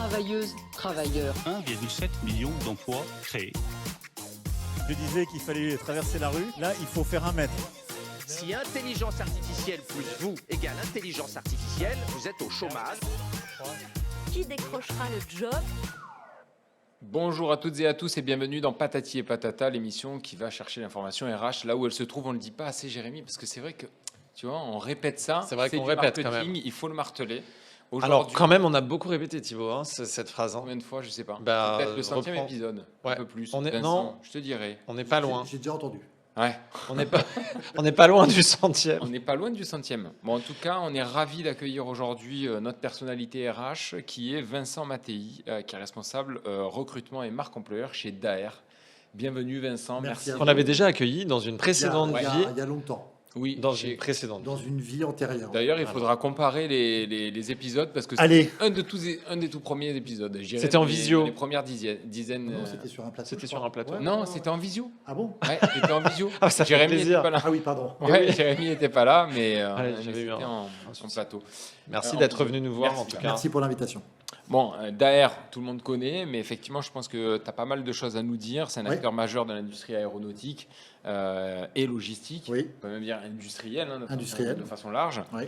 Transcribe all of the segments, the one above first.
travailleuses, travailleurs. 1,7 million d'emplois créés. Je disais qu'il fallait traverser la rue. Là, il faut faire 1 mètre. Si intelligence artificielle plus vous égale intelligence artificielle, vous êtes au chômage. Qui décrochera le job? Bonjour à toutes et à tous et bienvenue dans Patati et Patata, l'émission qui va chercher l'information RH là où elle se trouve. On ne le dit pas assez, Jérémy, parce que c'est vrai que, tu vois, on répète ça. C'est vrai qu'on du répète quand marketing, même. il faut le marteler. Alors, quand même, on a beaucoup répété, Thibaut, cette phrase. Combien de fois, je sais pas. Bah, Peut-être le 100e reprends. épisode, Ouais. un peu plus. On est- Vincent, non. je te dirai. On n'est pas loin. J'ai déjà entendu. Ouais. On n'est pas loin du 100e. On n'est pas loin du 100e. Bon, en tout cas, on est ravis d'accueillir aujourd'hui notre personnalité RH qui est Vincent Mattei, qui est responsable recrutement et marque employeur chez Daher. Bienvenue Vincent, Merci merci. à vous. On l'avait déjà accueilli dans une précédente il y a- vie. il y a longtemps, Oui, Dans chez- une précédente dans vie. une vie antérieure. D'ailleurs, il Voilà. faudra comparer les épisodes parce que c'est Allez. un des tout premiers épisodes. Je dirais C'était en dans les- visio. dans Les premières dizaines. Non, c'était sur un plateau. C'était je sur crois. un plateau. Ouais, Non, ouais, c'était en visio. Ah bon? Ouais, c'était en visio. Ah, ça fait Jérémy plaisir. n'était pas là. Ah oui, pardon. Ouais, Jérémy n'était pas là, mais Ouais, mais j'avais eu c'était un en plateau. Merci en d'être visio. revenu nous voir, Merci. en tout cas. Merci pour l'invitation. Bon, Daher, tout le monde connaît, mais effectivement, je pense que tu as pas mal de choses à nous dire. C'est un Oui. acteur majeur de l'industrie aéronautique et logistique. Oui. On peut même dire industrielle, hein, Industrielle. de façon large. Oui.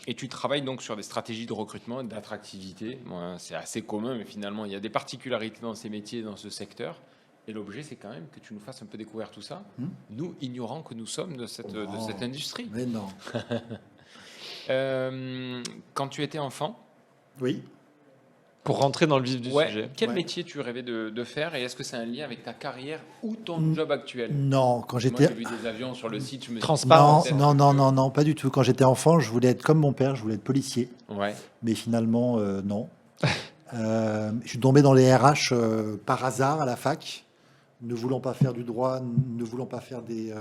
Et tu travailles donc sur des stratégies de recrutement et d'attractivité. Bon, c'est assez commun, mais finalement, il y a des particularités dans ces métiers, dans ce secteur. Et l'objet, c'est quand même que tu nous fasses un peu découvrir tout ça, nous, ignorants que nous sommes de cette industrie. Mais non. Quand tu étais enfant, Oui. Pour rentrer dans le vif du sujet. quel Ouais. métier tu rêvais de faire et est-ce que c'est un lien avec ta carrière ou ton Mm. job actuel? Non, quand Moi, j'étais. j'ai vu des avions sur le site, je me suis dit, Transparent. peut-être Non, pas du tout. Quand j'étais enfant, je voulais être comme mon père, je voulais être policier. Ouais. Mais finalement, non. Je suis tombé dans les RH par hasard à la fac, ne voulant pas faire du droit, ne voulant pas faire des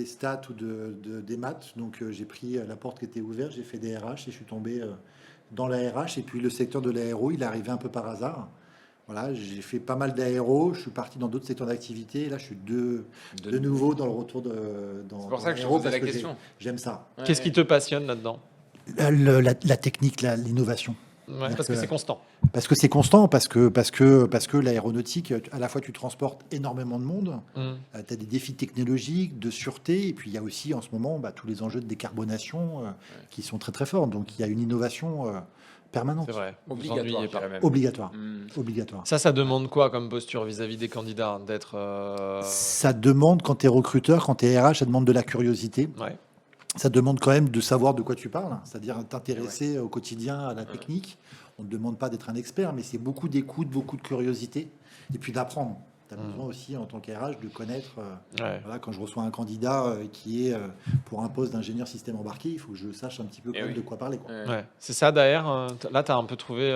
stats ou des maths. Donc j'ai pris la porte qui était ouverte, j'ai fait des RH et je suis tombé dans la RH. Et puis le secteur de l'aéro, il est arrivé un peu par hasard. Voilà, j'ai fait pas mal d'aéro, je suis parti dans d'autres secteurs d'activité. Et là, je suis de nouveau dans le retour dans C'est pour ça que je te l'aéro posais la parce que question. j'aime ça. Ouais, Qu'est-ce qui te passionne là-dedans? La technique, l'innovation. Ouais, parce que c'est constant. Parce que c'est constant, parce que l'aéronautique, à la fois tu transportes énormément de monde, tu as des défis technologiques, de sûreté, et puis il y a aussi en ce moment tous les enjeux de décarbonation qui sont très très forts. Donc il y a une innovation permanente, C'est vrai. Vous Obligatoire, ennuyez je pas. dirais même. obligatoire. Mm. Obligatoire. Ça demande quoi comme posture vis-à-vis des candidats? D'être. Ça demande, quand tu es recruteur, quand tu es RH, ça demande de la curiosité. Ouais. Ça demande quand même de savoir de quoi tu parles, c'est-à-dire t'intéresser au quotidien à la technique. On ne demande pas d'être un expert, mais c'est beaucoup d'écoute, beaucoup de curiosité, et puis d'apprendre. Tu as besoin aussi, en tant qu'RH, de connaître. Ouais. Voilà, quand je reçois un candidat qui est pour un poste d'ingénieur système embarqué, il faut que je sache un petit peu quand même oui. de quoi parler, quoi. Ouais. Ouais. C'est ça, Daher. Là, tu as un peu trouvé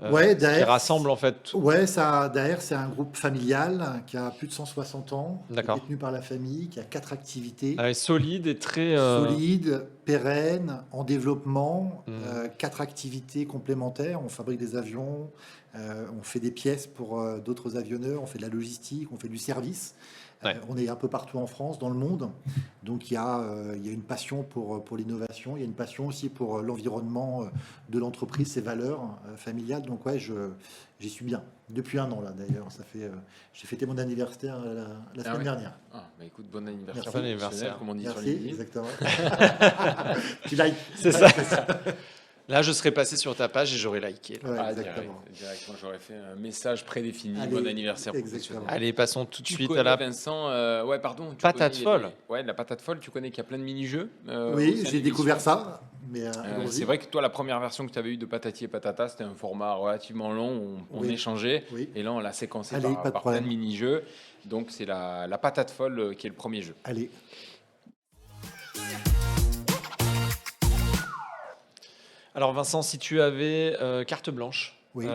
Ouais, ce qui Daher, rassemble en fait. Ouais, ça, Daher, c'est un groupe familial qui a plus de 160 ans, qui est D'accord. détenu par la famille, qui a 4 activités. Solide et très. Solide, pérenne, en développement, Mm. 4 activités complémentaires. On fabrique des avions, on fait des pièces pour d'autres avionneurs, on fait de la logistique, on fait du service. Ouais. On est un peu partout en France, dans le monde. Donc il y a une passion pour l'innovation, il y a une passion aussi pour l'environnement de l'entreprise, ses valeurs familiales. Donc ouais, j'y suis bien. Depuis 1 an là d'ailleurs. J'ai fêté mon anniversaire la semaine ouais. dernière. Ah, bah écoute, bon anniversaire. Merci. Bon anniversaire. Comme on dit sur Merci, LinkedIn. exactement. Tu likes. C'est ça. Là, je serais passé sur ta page et j'aurais liké. Ouais, Ah, exactement. directement, j'aurais fait un message prédéfini. Allez, Bon anniversaire exactement. professionnel. Allez, passons tout de Tu suite connais, à la. Vincent, ouais, pardon. tu Patate connais folle. Ouais, la patate folle. Tu connais qu'il y a plein de mini-jeux. au Oui, sein j'ai de découvert l'émission. ça. Mais allons-y. C'est vrai que toi, la première version que tu avais eue de Patati et Patata, c'était un format relativement long où on Oui. échangeait. Oui. Et là, on l'a séquencé Allez, par pas de plein problème. de mini-jeux. Donc, c'est la patate folle qui est le premier jeu. Allez. Alors, Vincent, si tu avais carte blanche, Oui.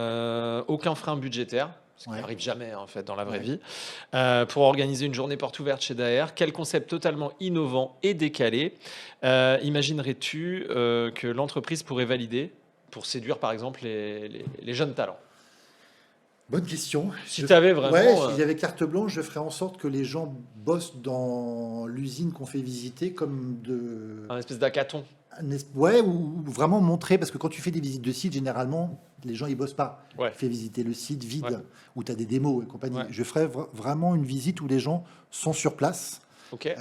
aucun frein budgétaire, ce qui Ouais. n'arrive jamais en fait dans la vraie Ouais. vie, pour organiser une journée porte ouverte chez Daher, quel concept totalement innovant et décalé imaginerais-tu que l'entreprise pourrait valider pour séduire par exemple les jeunes talents? Bonne question. Si tu avais vraiment. Ouais, si j'avais carte blanche, je ferais en sorte que les gens bossent dans l'usine qu'on fait visiter comme de. Un espèce d'hackathon. Ouais, ou vraiment montrer, parce que quand tu fais des visites de site, généralement, les gens, ils bossent pas. Ouais. Tu fais visiter le site vide, Ouais. où tu as des démos et compagnie. Ouais. Je ferais vraiment une visite où les gens sont sur place, Ok.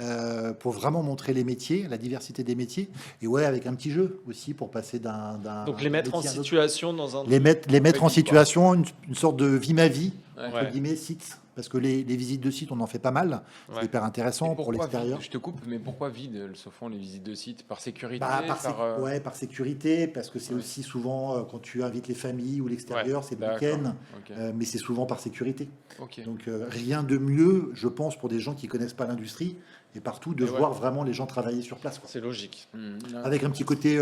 pour vraiment montrer les métiers, la diversité des métiers, et ouais, avec un petit jeu aussi, pour passer Donc les mettre en métier à un autre. situation dans un. Les mettre en vie, quoi. situation, une sorte de vie ma vie, Ouais. entre guillemets, site. Parce que les visites de site, on en fait pas mal. C'est Ouais. hyper intéressant Et pour pourquoi l'extérieur. vide Je te coupe, mais pourquoi vide se font les visites de site? Par sécurité, Ouais, par sécurité, parce que c'est aussi souvent quand tu invites les familles ou l'extérieur, c'est le D'accord. week-end, Ok. mais c'est souvent par sécurité. Ok. Donc rien de mieux, je pense, pour des gens qui connaissent pas l'industrie et partout, de Mais ouais. voir vraiment les gens travailler sur place, quoi. C'est logique. Non. Avec un petit côté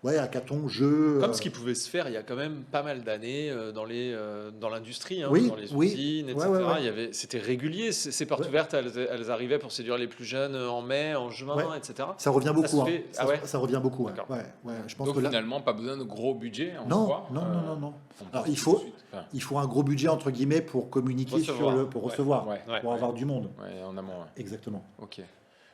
hackathon, jeu. Comme ce qui pouvait se faire il y a quand même pas mal d'années dans l'industrie, hein, Oui, dans les oui. usines, etc. Ouais, ouais, ouais. C'était régulier. Ces portes Ouais. ouvertes, elles arrivaient pour séduire les plus jeunes en mai, en juin, Ouais. etc. Ça revient se beaucoup. hein. fait- Ça, ah ouais ça revient beaucoup. Ouais. D'accord. Ouais. Je pense Donc que là, finalement, pas besoin de gros budget en non, soi. non. on peut Alors, tout il de faut- suite. Enfin, il faut un gros budget entre guillemets pour communiquer Recevoir. pour Ouais. recevoir, Ouais. Ouais. pour avoir du monde. ouais, en amont. Ouais. Exactement. Ok.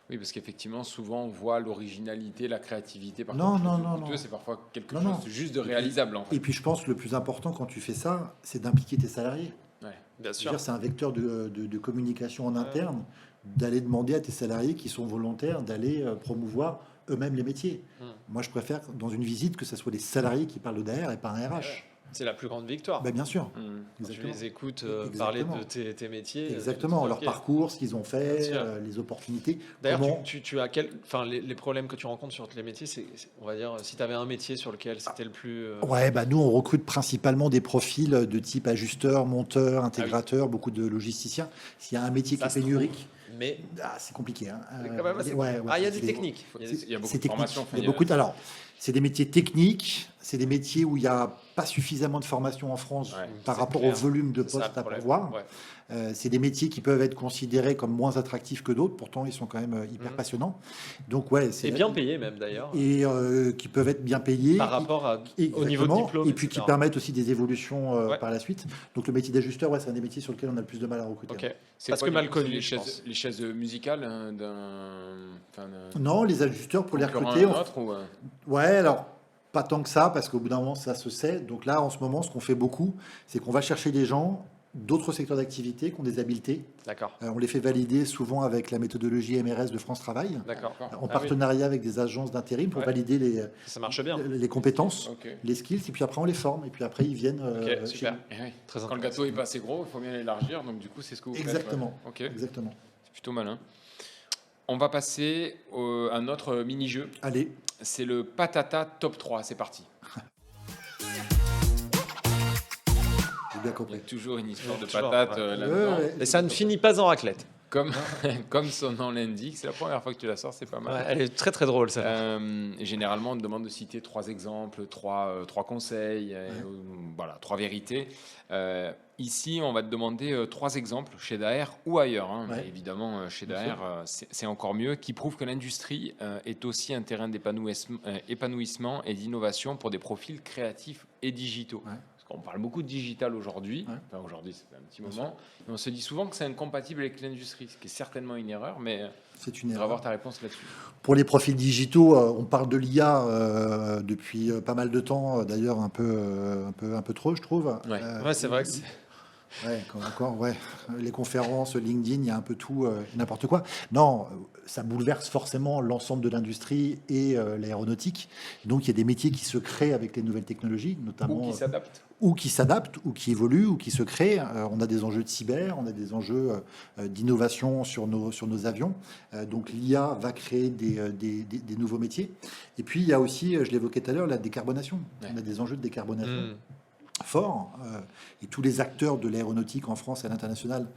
Oui, parce qu'effectivement, souvent, on voit l'originalité, la créativité. Par Non, contre, non, le non, coûteux, non. c'est parfois quelque Non, chose non. juste de réalisable. En fait. Et puis je pense que le plus important quand tu fais ça, c'est d'impliquer tes salariés. Ouais. Bien Je sûr. veux dire, c'est un vecteur de communication en interne, d'aller demander à tes salariés qui sont volontaires d'aller promouvoir eux-mêmes les métiers. Moi, je préfère dans une visite que ce soit les salariés qui parlent de d'AR et pas un RH. C'est la plus grande victoire. Ben, bien sûr. Mmh. Quand tu Exactement. les écoutes Exactement. parler de tes métiers. Exactement, leur ok. parcours, ce qu'ils ont fait, Bien sûr. les opportunités. D'ailleurs, Comment- tu as les problèmes que tu rencontres sur les métiers, on va dire, si tu avais un métier sur lequel c'était le plus. Ouais, bah nous, on recrute principalement des profils de type ajusteur, monteur, intégrateur, beaucoup de logisticiens. S'il y a un métier qui Ça est se trouve. pénurique, Mais c'est compliqué. Hein. quand même, c'est- ouais, il y a c'est des techniques. Il y a beaucoup c'est de technique. formations. Il y a beaucoup alors, c'est des métiers techniques, c'est des métiers où il n'y a pas suffisamment de formation en France Ouais, par c'est rapport clair. au volume de C'est ça, postes le à problème. pourvoir. Ouais. C'est des métiers qui peuvent être considérés comme moins attractifs que d'autres, pourtant ils sont quand même hyper Mhm. passionnants. Donc ouais, c'est Et bien payé même d'ailleurs, et qui peuvent être bien payés. par rapport au niveau de Exactement. diplôme. Et puis qui etc. permettent aussi des évolutions Ouais. par la suite. Donc le métier d'ajusteur, ouais, c'est un des métiers sur lesquels on a le plus de mal à recruter. Ok. C'est Parce quoi, que du mal coup, c'est connu, les je chaises, pense. les chaises musicales d'un Non, les ajusteurs, pour les concurrent recruter, à un autre, ou, ouais, alors pas tant que ça, parce qu'au bout d'un moment, ça se sait. Donc là, en ce moment, ce qu'on fait beaucoup, c'est qu'on va chercher des gens d'autres secteurs d'activité qui ont des habiletés. D'accord. On les fait valider souvent avec la méthodologie MRS de France Travail, D'accord. en Ah oui. partenariat avec des agences d'intérim pour Ouais. valider Ça marche bien. les compétences, Ok. les skills, et puis après on les forme, et puis après ils viennent Ok, chez super. nous. Eh oui. Très Quand le intéressant. gâteau est pas assez gros, il faut bien l'élargir. Donc du coup, c'est ce que vous Exactement. faites. Ouais. Ok. Exactement. C'est plutôt malin. On va passer à notre mini-jeu. Allez, C'est le Patata Top 3. C'est parti. j'ai bien Il y compris. a toujours une histoire de Toujours, patate ouais. là-dedans. Ouais, ouais. Et ça ne finit pas en raclette. Comme, comme son nom l'indique, c'est la première fois que tu la sors, c'est pas mal. Ouais, elle est très très drôle ça. Et généralement, on te demande de citer 3 exemples, 3 conseils, voilà, 3 vérités. Ici, on va te demander 3 exemples chez Daher ou ailleurs. Hein, Ouais. mais évidemment, chez Bien Daher, c'est encore mieux, qui prouvent que l'industrie est aussi un terrain d'épanouissement et d'innovation pour des profils créatifs et digitaux. Ouais. Parce qu'on parle beaucoup de digital aujourd'hui. Ouais. Enfin, aujourd'hui, ça fait un petit Bien moment. Et on se dit souvent que c'est incompatible avec l'industrie, ce qui est certainement une erreur, mais C'est on une va erreur. avoir ta réponse là-dessus. Pour les profils digitaux, on parle de l'IA depuis pas mal de temps, d'ailleurs un peu trop, je trouve. Ouais. Ouais, c'est vrai que c'est. Ouais, encore, ouais. Les conférences, LinkedIn, il y a un peu tout, n'importe quoi. Non, ça bouleverse forcément l'ensemble de l'industrie et l'aéronautique. Donc, il y a des métiers qui se créent avec les nouvelles technologies, notamment. Ou qui s'adaptent. Ou qui s'adaptent, ou qui évoluent, ou qui se créent. On a des enjeux de cyber, on a des enjeux d'innovation sur nos avions. Donc l'IA va créer des nouveaux métiers. Et puis il y a aussi, je l'évoquais tout à l'heure, la décarbonation. Ouais. On a des enjeux de décarbonation Hmm. forts. Et tous les acteurs de l'aéronautique en France et à l'international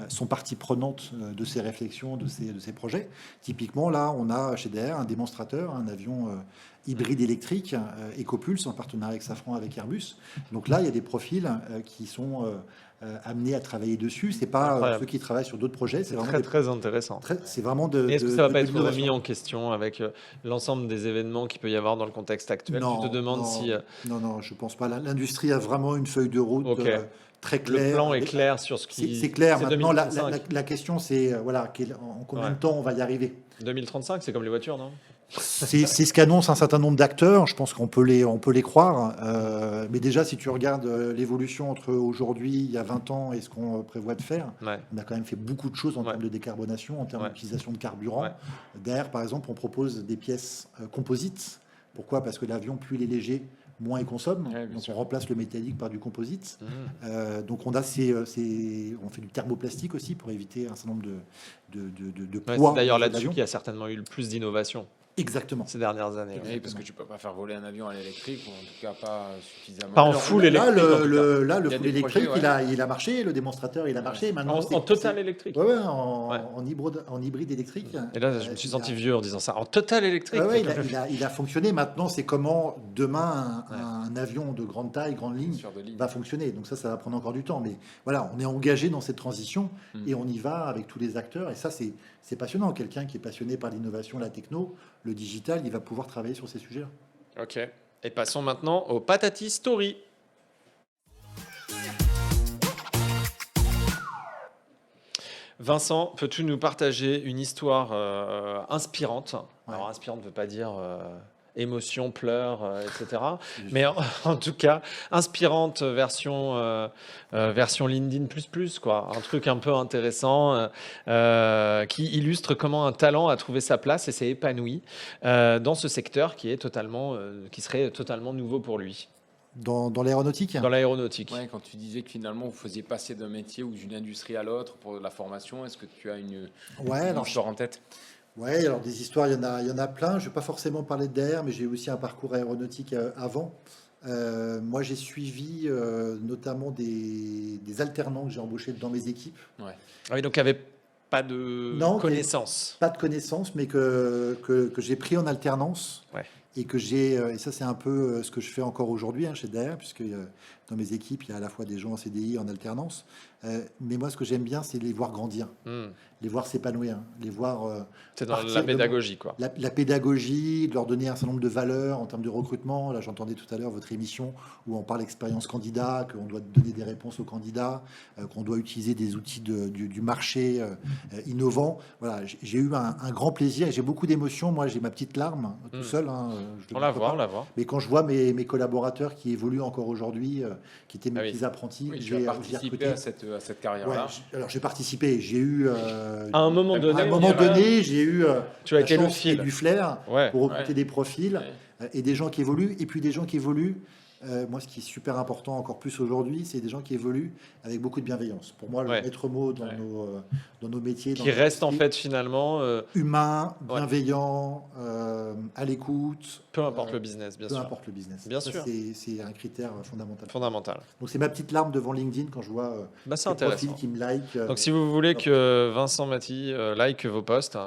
sont partie prenante de ces réflexions, de ces projets. Typiquement, là, on a chez DR un démonstrateur, un avion hybride électrique, EcoPulse, en partenariat avec Safran, avec Airbus. Donc là, il y a des profils qui sont amenés à travailler dessus. C'est pas Incroyable. ceux qui travaillent sur d'autres projets. C'est C'est vraiment, très très intéressant. c'est vraiment de. Et est-ce que de- ça va de pas être l'innovation. remis en question avec l'ensemble des événements qu'il peut y avoir dans le contexte actuel? Non, Tu te demandes non, si Non, je pense pas. L'industrie a vraiment une feuille de route Ok. très claire. le plan est avec- clair sur ce qui. C'est clair. C'est Maintenant, la 2035. question, c'est voilà, en combien Ouais. de temps on va y arriver. 2035, c'est comme les voitures, non? C'est ce qu'annoncent un certain nombre d'acteurs. Je pense qu'on peut les croire. Mais déjà, si tu regardes l'évolution entre aujourd'hui, il y a 20 ans, et ce qu'on prévoit de faire, Ouais. on a quand même fait beaucoup de choses en Ouais. termes de décarbonation, en termes Ouais. d'utilisation de carburant. Ouais. Derrière, par exemple, on propose des pièces composites. Pourquoi? Parce que l'avion, plus il est léger, moins il consomme. Ouais, bien Donc sûr. on remplace le métallique par du composite. Mhm. Donc on a on fait du thermoplastique aussi pour éviter un certain nombre de Ouais, poids. c'est d'ailleurs de là-dessus l'avion. qu'il y a certainement eu le plus d'innovation Exactement. ces dernières années. Oui, parce que tu peux pas faire voler un avion à l'électrique, ou en tout cas pas suffisamment. Pas en Alors, full là, électrique. en tout cas. le Il y a full des électrique, projets, il a marché, le démonstrateur, il a marché. Maintenant, En total électrique. Ouais, Ouais. en hybride électrique. Et là, je me suis Il senti a- vieux en disant ça. En total électrique. Ouais, ouais, il a fonctionné. Maintenant, c'est comment demain un avion de grande taille, grande ligne, Sur de ligne. va fonctionner. Donc ça va prendre encore du temps. Mais voilà, on est engagé dans cette transition et on y va avec tous les acteurs. Et ça, c'est passionnant. Quelqu'un qui est passionné par l'innovation, la techno, le digital, il va pouvoir travailler sur ces sujets-là. Ok. Et passons maintenant au Patati Story. Vincent, peux-tu nous partager une histoire inspirante? Ouais. Alors, inspirante ne veut pas dire émotion, pleurs, etc. Mais en tout cas, inspirante version LinkedIn++, quoi. Un truc un peu intéressant qui illustre comment un talent a trouvé sa place et s'est épanoui dans ce secteur qui serait totalement nouveau pour lui, Dans l'aéronautique. dans l'aéronautique. Ouais, quand tu disais que finalement vous faisiez passer d'un métier ou d'une industrie à l'autre pour la formation, est-ce que tu as une Alors, histoire en tête? Ouais, alors des histoires, il y en a plein. Je ne vais pas forcément parler de DR, mais j'ai aussi un parcours aéronautique avant. Moi, j'ai suivi notamment des alternants que j'ai embauchés dans mes équipes. Ouais. Ah oui, donc il n'y avait pas de Non, connaissances. Pas de connaissances, mais que j'ai pris en alternance. Ouais. Et et ça c'est un peu ce que je fais encore aujourd'hui chez DR, puisque dans mes équipes, il y a à la fois des gens en CDI, en alternance. Mais moi, ce que j'aime bien, c'est les voir grandir, les voir s'épanouir, les voir... C'est dans partir la de- pédagogie, quoi. La pédagogie, de leur donner un certain nombre de valeurs en termes de recrutement. Là, j'entendais tout à l'heure votre émission où on parle d'expérience candidat, qu'on doit donner des réponses aux candidats, qu'on doit utiliser des outils du marché innovants. Voilà, j'ai eu un grand plaisir et j'ai beaucoup d'émotions. Moi, j'ai ma petite larme tout seul. Je On ne la peux voit, pas. on la voit. Mais quand je vois mes collaborateurs qui évoluent encore aujourd'hui, qui étaient mes Ah oui. petits apprentis, Oui, tu j'ai as j'ai participé recruté. à cette Ouais, carrière-là. alors j'ai participé. J'ai eu À un moment donné, à un on moment dirait, donné, j'ai eu tu as la été le chance et fil. du flair Ouais. pour recruter Ouais. des profils Ouais. et des gens qui évoluent. Et puis des gens qui évoluent, moi ce qui est super important encore plus aujourd'hui, c'est des gens qui évoluent avec beaucoup de bienveillance. Pour moi, le Ouais. maître mot dans, Ouais. dans nos métiers, dans Qui nos reste en industries, fait finalement, humain, Ouais. bienveillant, à l'écoute. peu importe le business, bien peu sûr. importe le business. Bien Ça, sûr. C'est un critère fondamental. Fondamental. Donc c'est ma petite larme devant LinkedIn quand je vois Bah, c'est ces profils intéressant. qui me like. Donc si vous voulez que Vincent Maty like vos posts,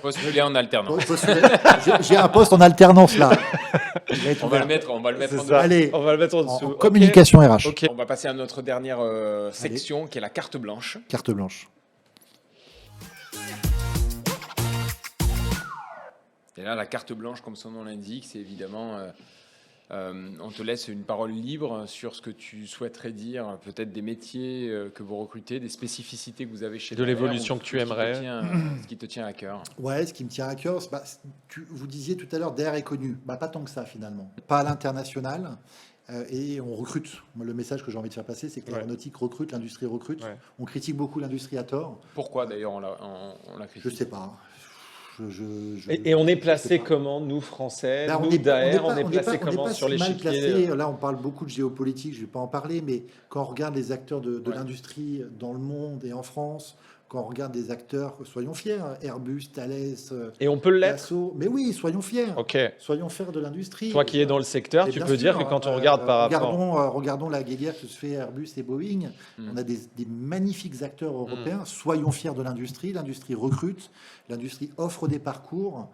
Postulé en alternance. J'ai un poste en alternance là. Il va être On va ouvert. le mettre en c'est dessous. ça. Allez, on va le mettre en en dessous. Ok. communication RH. Ok. On va passer à notre dernière section qui est la carte blanche. Carte blanche. Et là, la carte blanche, comme son nom l'indique, c'est évidemment, on te laisse une parole libre sur ce que tu souhaiterais dire, peut-être des métiers que vous recrutez, des spécificités que vous avez chez De DR, l'évolution ou que tu ce qui te aimerais. ce qui te tient à cœur. Ouais, ce qui me tient à cœur, vous disiez tout à l'heure, DR est connu. Pas tant que ça finalement. Pas à l'international. Et on recrute. Moi, le message que j'ai envie de faire passer, c'est que Ouais. l'aéronautique recrute, l'industrie recrute. Ouais. On critique beaucoup l'industrie à tort. Pourquoi d'ailleurs on la critique? Je sais pas. Et on est je sais placé pas. comment, nous Français, Là, nous d'AR, on est placé comment sur si mal l'échiquier placé. Là, on parle beaucoup de géopolitique, je ne vais pas en parler, mais quand on regarde les acteurs de Ouais. l'industrie dans le monde et en France, quand on regarde des acteurs, soyons fiers, Airbus, Thales, Et on peut l'être. Dassault, mais oui, soyons fiers. Ok. Soyons fiers de l'industrie. Toi qui es dans le secteur, Et tu bien peux dire sûr, que quand on regarde par rapport. regardons la guéguerre que se fait Airbus et Boeing. On a des magnifiques acteurs européens. Soyons fiers de l'industrie. L'industrie recrute. L'industrie offre des parcours.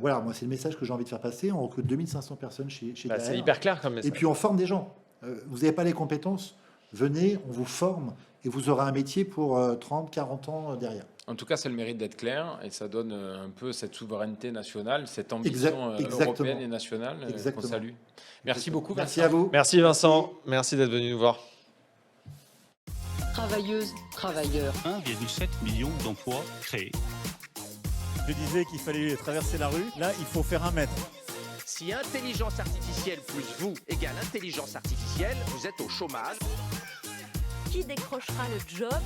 Voilà, moi, c'est le message que j'ai envie de faire passer. On recrute 2500 personnes chez Bah, DR. c'est hyper clair comme message. Et puis, on forme des gens. Vous n'avez pas les compétences, venez, on vous forme et vous aurez un métier pour 30, 40 ans derrière. En tout cas, c'est le mérite d'être clair et ça donne un peu cette souveraineté nationale, cette ambition Exactement. européenne et nationale qu'on Exactement. salue. Merci beaucoup, Merci Vincent. à vous. Merci Vincent, merci d'être venu nous voir. Travailleuses, travailleurs. 1,7 million d'emplois créés. Je disais qu'il fallait traverser la rue. Là, il faut faire 1 mètre. Si intelligence artificielle plus vous égale intelligence artificielle, vous êtes au chômage. Qui décrochera le job